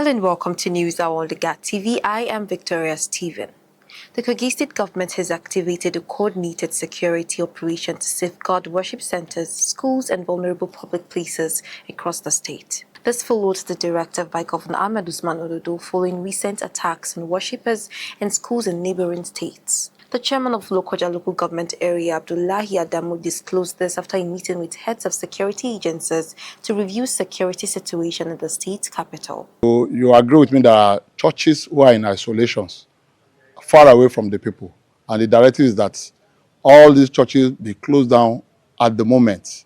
Hello and welcome to News Hour on Lugard TV. I am Victoria Stephen. The Kogi State government has activated a coordinated security operation to safeguard worship centers, schools and vulnerable public places across the state. This followed the directive by Governor Ahmed Usman Ododo following recent attacks on worshippers and schools in neighboring states. The chairman of Lugard local government area, Abdullahi Adamu, disclosed this after a meeting with heads of security agencies to review security situation in the state capital. So you agree with me that there are churches who are in isolations, far away from the people, and the directive is that all these churches be closed down at the moment,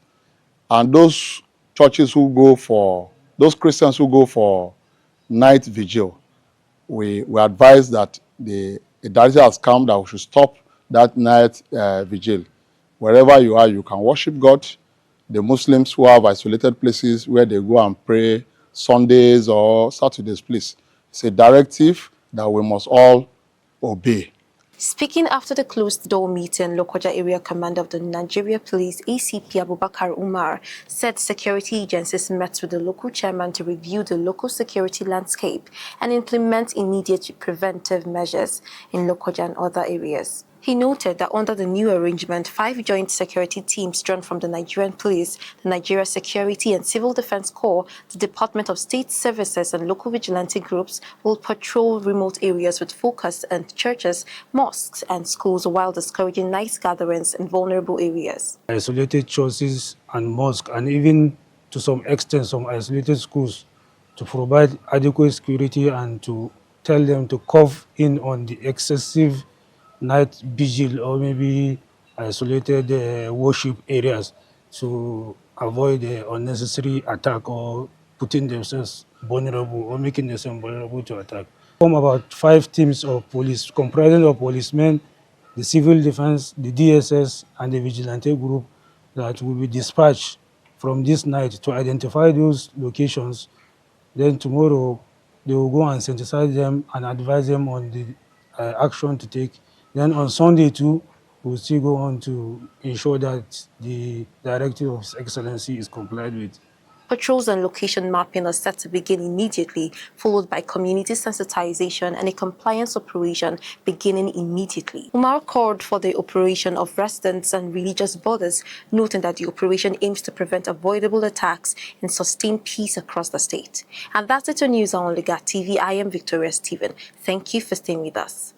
and those churches who go for, those Christians who go for night vigil, we advise that the directive has come that we should stop that night vigil. Wherever you are, you can worship God. The Muslims who have isolated places where they go and pray Sundays or Saturdays, please. It's a directive that we must all obey. Speaking after the closed-door meeting, Lokoja Area Commander of the Nigeria Police, ACP Abubakar Umar, said security agencies met with the local chairman to review the local security landscape and implement immediate preventive measures in Lokoja and other areas. He noted that under the new arrangement, 5 joint security teams drawn from the Nigerian Police, the Nigeria Security and Civil Defense Corps, the Department of State Services and local vigilante groups will patrol remote areas with focus on churches, mosques and schools while discouraging night gatherings in vulnerable areas. Isolated churches and mosques, and even to some extent some isolated schools, to provide adequate security and to tell them to curve in on the excessive night vigil or maybe isolated worship areas to avoid unnecessary attack or putting themselves vulnerable or making themselves vulnerable to attack. From about 5 teams of police comprising of policemen, the civil defense, the DSS and the vigilante group that will be dispatched from this night to identify those locations. Then tomorrow they will go and synthesize them and advise them on the action to take. Then on Sunday too, we'll still go on to ensure that the directive of His Excellency is complied with. Patrols and location mapping are set to begin immediately, followed by community sensitization and a compliance operation beginning immediately. Umar called for the operation of residents and religious borders, noting that the operation aims to prevent avoidable attacks and sustain peace across the state. And that's it on News on Lugard TV. I am Victoria Stephen. Thank you for staying with us.